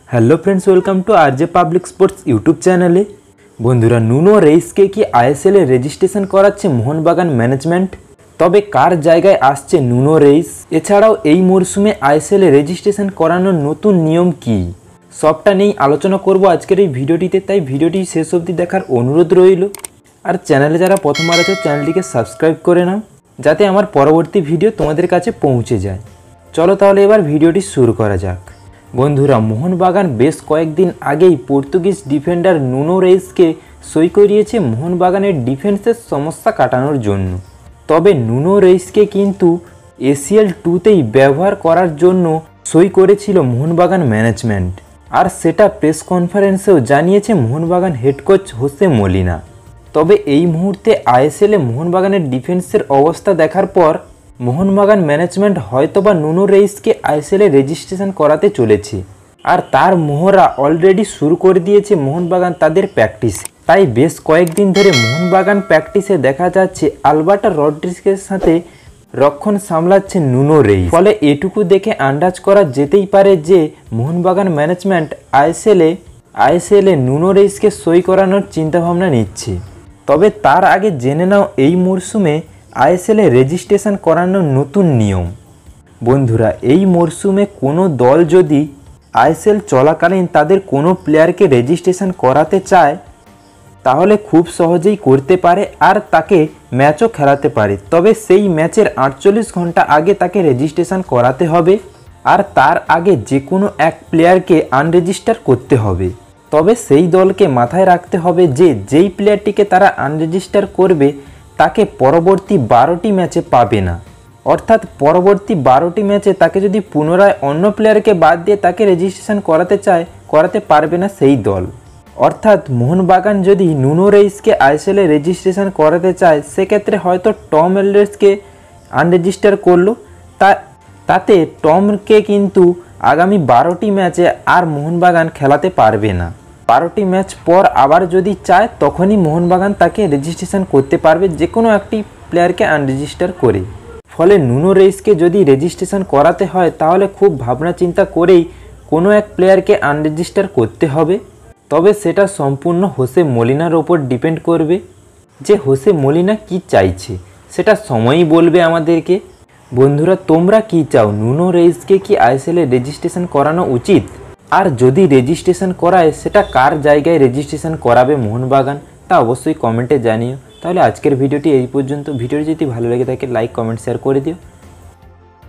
Hello friends, welcome to RJ public sports YouTube चैनले। बंधुरा Nuno Reis के कि आईएसएल ए रेजिस्ट्रेशन कराচ্ছে মোহনবাগান ম্যানেজমেন্ট। তবে কার জায়গায় আসছে নুনো রেস? এছাড়াও এই মরশুমে আইএসএল এ রেজিস্ট্রেশন করানোর নতুন নিয়ম কি, সবটা নিয়েই আলোচনা করব আজকের এই ভিডিওটিতে। তাই ভিডিওটি শেষ অবধি দেখার অনুরোধ রইল। আর চ্যানেলে যারা প্রথমবার আছে চ্যানেলটিকে সাবস্ক্রাইব করে নাও, যাতে আমার পরবর্তী ভিডিও তোমাদের কাছে পৌঁছে যায়। চলো তাহলে এবার ভিডিওটি শুরু করা যাক। বন্ধুরা, মোহনবাগান বেশ কয়েকদিন আগেই পর্তুগিজ ডিফেন্ডার নুনো রেইসকে সই করিয়েছে মোহনবাগানের ডিফেন্সের সমস্যা কাটানোর জন্য। তবে নুনো রেইসকে কিন্তু এসিএল 2তেই ব্যবহার করার জন্য সই করেছিল মোহনবাগান ম্যানেজমেন্ট, আর সেটা প্রেস কনফারেন্সেও জানিয়েছে Mohun Bagan head coach Jose Molina. তবে এই মুহূর্তে আইএসএলে মোহনবাগানের ডিফেন্সের অবস্থা দেখার পর মোহনবাগান ম্যানেজমেন্ট হয়তোবা নুনো রেইসকে আইএসএলে রেজিস্ট্রেশন করাতে চলেছে, আর তার মোহরা অলরেডি শুরু করে দিয়েছে মোহনবাগান তাদের প্র্যাকটিস। তাই বেশ কয়েকদিন ধরে মোহনবাগান প্র্যাকটিসে দেখা যাচ্ছে আলবার্টো রড্রিগেজের সাথে রক্ষণ সামলাচ্ছে নুনো রেইস। ফলে এটুকু দেখে আন্দাজ করা যেতেই পারে যে মোহনবাগান ম্যানেজমেন্ট আইএসএলে নুনো রেইসকে সই করানোর চিন্তাভাবনা নিচ্ছে। তবে তার আগে জেনে নাও এই মরশুমে আইএসএলে রেজিস্ট্রেশন করানোর নতুন নিয়ম। বন্ধুরা, এই মরশুমে কোনো দল যদি আইএসএল চলাকালীন তাদের কোনো প্লেয়ারকে রেজিস্ট্রেশন করাতে চায় তাহলে খুব সহজেই করতে পারে, আর তাকে ম্যাচও খেলাতে পারে। তবে সেই ম্যাচের 48 ঘন্টা আগে তাকে রেজিস্ট্রেশন করাতে হবে, আর তার আগে যে কোনো এক প্লেয়ারকে আনরেজিস্টার করতে হবে। তবে সেই দলকে মাথায় রাখতে হবে যে যেই প্লেয়ারটিকে তারা আনরেজিস্টার করবে তাকে পরবর্তী 12টি ম্যাচে পাবে না। অর্থাৎ পরবর্তী 12টি ম্যাচে তাকে যদি পুনরায় অন্য প্লেয়ারকে বাদ দিয়ে তাকে রেজিস্ট্রেশন করাতে চায়, করাতে পারবে না সেই দল। অর্থাৎ মোহনবাগান যদি নুনো রেইসকে আইএসএলে রেজিস্ট্রেশন করাতে চায়, সেক্ষেত্রে হয়তো টম এলডারসকে আনরেজিস্টার করলো, তাতে টমকে কিন্তু আগামী 12টি ম্যাচে আর মোহনবাগান খেলাতে পারবে না। 12টি ম্যাচ পর আবার যদি চায় তখনই মোহনবাগান তাকে রেজিস্ট্রেশন করতে পারবে, যে কোনো একটি প্লেয়ারকে আনরেজিস্টার করে। ফলে নুনো রেইসকে যদি রেজিস্ট্রেশন করাতে হয় তাহলে খুব ভাবনা চিন্তা করেই কোনো এক প্লেয়ারকে আনরেজিস্টার করতে হবে। তবে সেটা সম্পূর্ণ হোসে মলিনার ওপর ডিপেন্ড করবে যে হোসে মলিনা কি চাইছে, সেটা সময়ই বলবে আমাদেরকে। বন্ধুরা, তোমরা কি চাও? নুনো রেইসকে কি আইএসএলে রেজিস্ট্রেশন করানো উচিত? আর যদি রেজিস্ট্রেশন করায় সেটা কার জায়গায় রেজিস্ট্রেশন করাবে মোহনবাগান, তা অবশ্যই কমেন্টে জানিও। তাহলে আজকের ভিডিওটি এই পর্যন্ত। ভিডিওটি যদি ভালো লেগে থাকে লাইক, কমেন্ট, শেয়ার করে দিও।